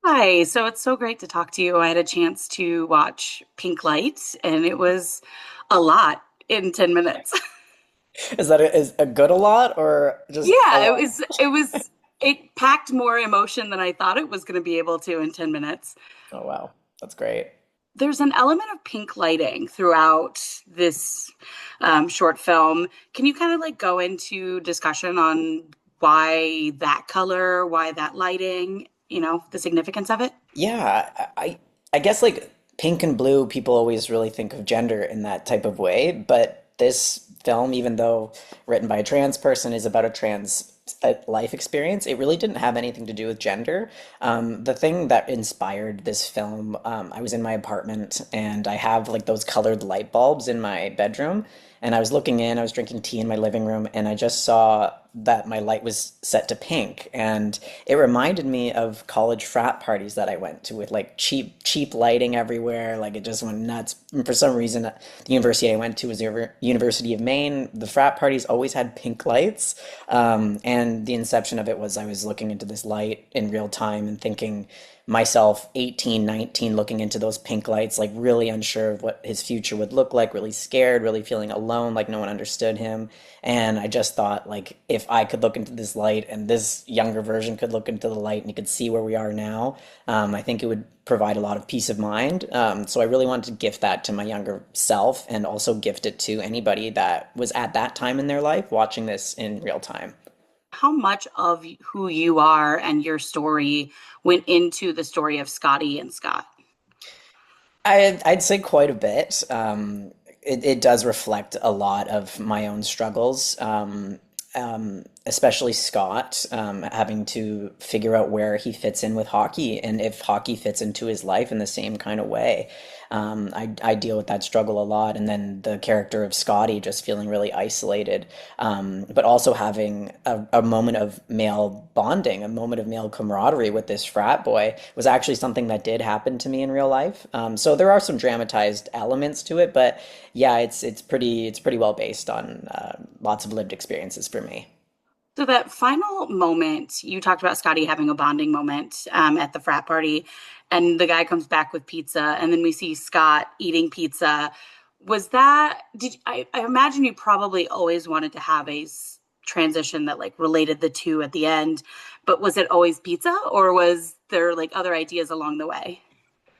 Hi, so it's so great to talk to you. I had a chance to watch Pink Light, and it was a lot in 10 minutes. Is a good a lot or just a Yeah, it lot? was it was it packed more emotion than I thought it was going to be able to in 10 minutes. Oh wow, that's great. There's an element of pink lighting throughout this short film. Can you kind of like go into discussion on why that color, why that lighting, the significance of it? Yeah, I guess like pink and blue, people always really think of gender in that type of way, but this film, even though written by a trans person, is about a trans life experience. It really didn't have anything to do with gender. The thing that inspired this film, I was in my apartment and I have like those colored light bulbs in my bedroom. And I was looking in, I was drinking tea in my living room, and I just saw that my light was set to pink. And it reminded me of college frat parties that I went to with like cheap lighting everywhere. Like it just went nuts. And for some reason, the university I went to was the University of Maine. The frat parties always had pink lights. And the inception of it was I was looking into this light in real time and thinking, myself 18, 19, looking into those pink lights, like really unsure of what his future would look like, really scared, really feeling alone, like no one understood him. And I just thought, like, if I could look into this light and this younger version could look into the light and he could see where we are now, I think it would provide a lot of peace of mind. So I really wanted to gift that to my younger self and also gift it to anybody that was at that time in their life watching this in real time. How much of who you are and your story went into the story of Scotty and Scott? I'd say quite a bit. It does reflect a lot of my own struggles, especially Scott, having to figure out where he fits in with hockey and if hockey fits into his life in the same kind of way. I deal with that struggle a lot. And then the character of Scotty just feeling really isolated, but also having a moment of male bonding, a moment of male camaraderie with this frat boy was actually something that did happen to me in real life. So there are some dramatized elements to it, but yeah, it's pretty well based on lots of lived experiences for me. So that final moment, you talked about Scotty having a bonding moment at the frat party, and the guy comes back with pizza, and then we see Scott eating pizza. Was that, I imagine you probably always wanted to have transition that like related the two at the end, but was it always pizza or was there like other ideas along the way?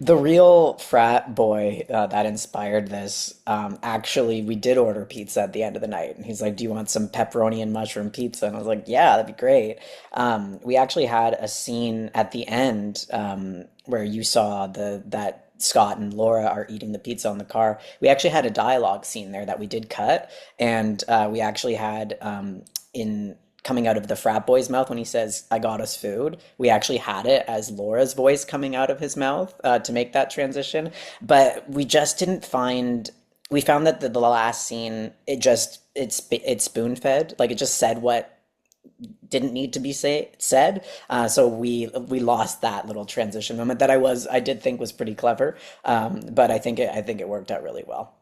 The real frat boy that inspired this, actually, we did order pizza at the end of the night. And he's like, "Do you want some pepperoni and mushroom pizza?" And I was like, "Yeah, that'd be great." We actually had a scene at the end where you saw that Scott and Laura are eating the pizza on the car. We actually had a dialogue scene there that we did cut. And we actually had in coming out of the frat boy's mouth when he says, "I got us food." We actually had it as Laura's voice coming out of his mouth to make that transition. But we just didn't find, we found that the last scene, it spoon fed. Like it just said what didn't need to be said. So we lost that little transition moment that I did think was pretty clever. But I think it worked out really well.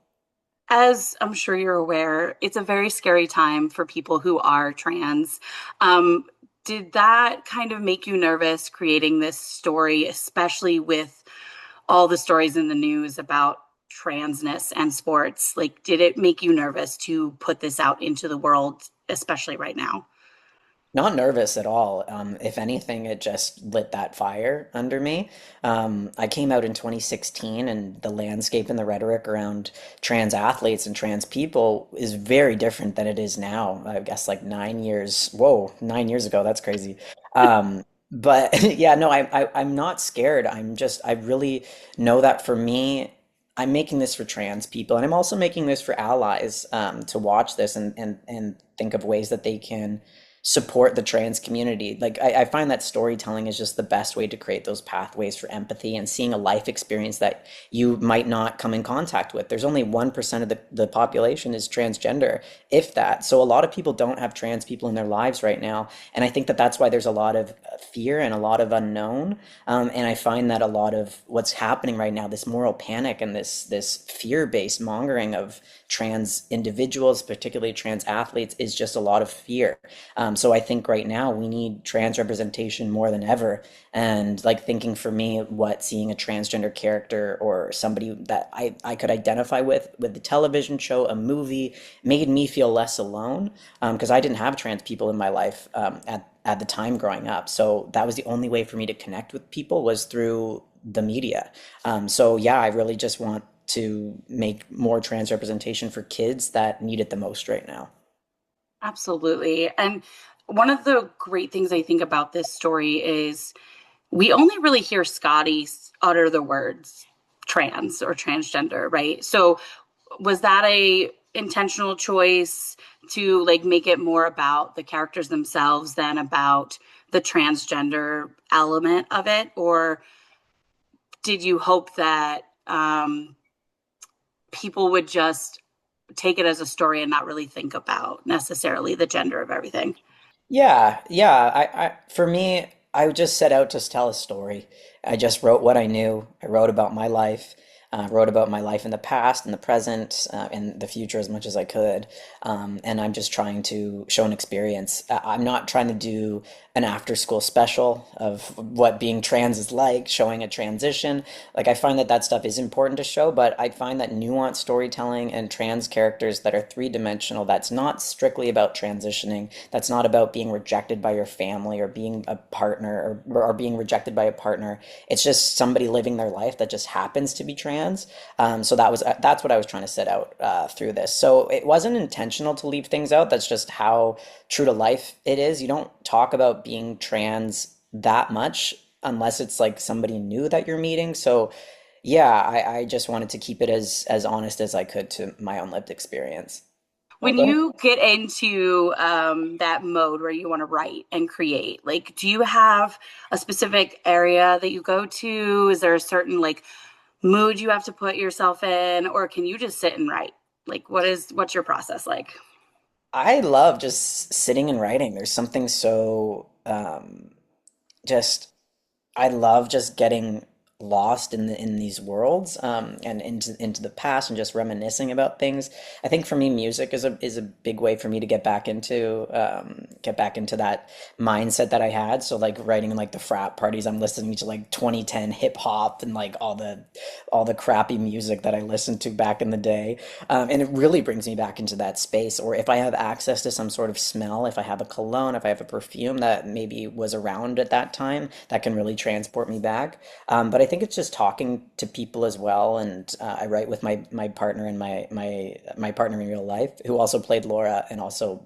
As I'm sure you're aware, it's a very scary time for people who are trans. Um, did that kind of make you nervous creating this story, especially with all the stories in the news about transness and sports? Like, did it make you nervous to put this out into the world, especially right now? Not nervous at all. If anything, it just lit that fire under me. I came out in 2016, and the landscape and the rhetoric around trans athletes and trans people is very different than it is now. I guess like 9 years, whoa, 9 years ago, that's crazy. But yeah, no, I'm not scared. I really know that for me, I'm making this for trans people, and I'm also making this for allies to watch this and think of ways that they can support the trans community. Like I find that storytelling is just the best way to create those pathways for empathy and seeing a life experience that you might not come in contact with. There's only 1% of the population is transgender, if that. So a lot of people don't have trans people in their lives right now. And I think that that's why there's a lot of fear and a lot of unknown. And I find that a lot of what's happening right now, this moral panic and this fear-based mongering of trans individuals, particularly trans athletes, is just a lot of fear. So I think right now we need trans representation more than ever. And like thinking for me, what seeing a transgender character or somebody that I could identify with the television show, a movie, made me feel less alone. Because I didn't have trans people in my life at the time growing up. So that was the only way for me to connect with people was through the media. So yeah, I really just want to make more trans representation for kids that need it the most right now. Absolutely. And one of the great things I think about this story is we only really hear Scotty utter the words trans or transgender, right? So was that a intentional choice to like make it more about the characters themselves than about the transgender element of it? Or did you hope that people would just take it as a story and not really think about necessarily the gender of everything? Yeah, yeah. For me, I just set out to tell a story. I just wrote what I knew. I wrote about my life, wrote about my life in the past, in the present, in the future as much as I could. And I'm just trying to show an experience. I'm not trying to do an after school special of what being trans is like, showing a transition. Like, I find that that stuff is important to show, but I find that nuanced storytelling and trans characters that are three-dimensional, that's not strictly about transitioning, that's not about being rejected by your family or being a partner or being rejected by a partner. It's just somebody living their life that just happens to be trans. So that's what I was trying to set out through this. So it wasn't intentional to leave things out. That's just how true to life it is. You don't talk about being trans that much unless it's like somebody new that you're meeting. So yeah, I just wanted to keep it as honest as I could to my own lived experience. Oh, When go ahead. you get into that mode where you want to write and create, like, do you have a specific area that you go to? Is there a certain like mood you have to put yourself in, or can you just sit and write? Like, what's your process like? I love just sitting and writing. There's something so just I love just getting lost in these worlds and into the past and just reminiscing about things. I think for me, music is a big way for me to get back into that mindset that I had. So like writing in like the frat parties, I'm listening to like 2010 hip hop and like all the crappy music that I listened to back in the day, and it really brings me back into that space. Or if I have access to some sort of smell, if I have a cologne, if I have a perfume that maybe was around at that time, that can really transport me back. But I think it's just talking to people as well. And I write with my partner and my partner in real life, who also played Laura and also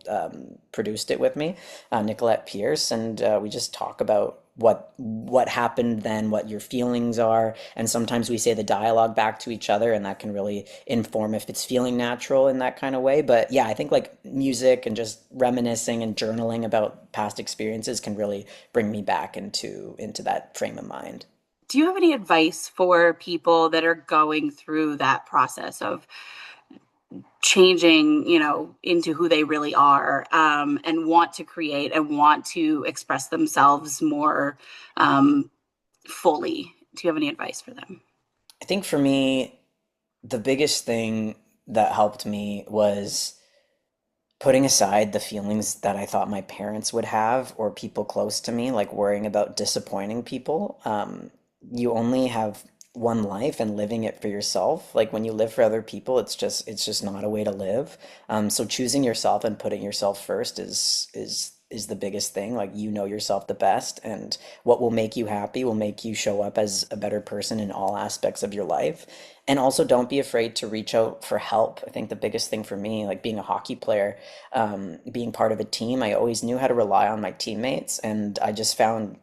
produced it with me, Nicolette Pierce, and we just talk about what happened then, what your feelings are, and sometimes we say the dialogue back to each other, and that can really inform if it's feeling natural in that kind of way. But yeah, I think like music and just reminiscing and journaling about past experiences can really bring me back into that frame of mind. Do you have any advice for people that are going through that process of changing, into who they really are, and want to create and want to express themselves more fully? Do you have any advice for them? I think for me, the biggest thing that helped me was putting aside the feelings that I thought my parents would have or people close to me, like worrying about disappointing people. You only have one life and living it for yourself. Like when you live for other people, it's just not a way to live. So choosing yourself and putting yourself first is the biggest thing. Like you know yourself the best, and what will make you happy will make you show up as a better person in all aspects of your life. And also don't be afraid to reach out for help. I think the biggest thing for me, like being a hockey player, being part of a team, I always knew how to rely on my teammates, and I just found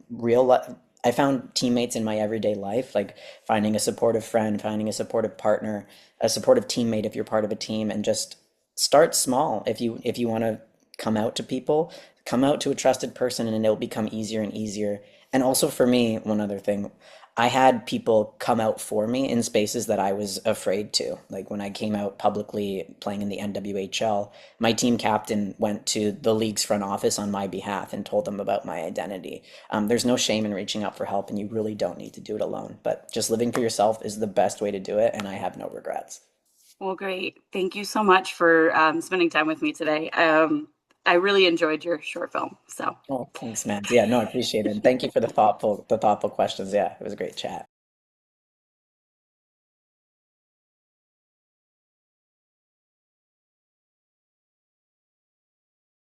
I found teammates in my everyday life, like finding a supportive friend, finding a supportive partner, a supportive teammate if you're part of a team, and just start small if you want to come out to people, come out to a trusted person, and it'll become easier and easier. And also for me, one other thing, I had people come out for me in spaces that I was afraid to. Like when I came out publicly playing in the NWHL, my team captain went to the league's front office on my behalf and told them about my identity. There's no shame in reaching out for help, and you really don't need to do it alone. But just living for yourself is the best way to do it, and I have no regrets. Well, great. Thank you so much for spending time with me today. I really enjoyed your short film. So Oh, thanks, man. Yeah, no, I appreciate it. And thank you for the thoughtful questions. Yeah, it was a great chat.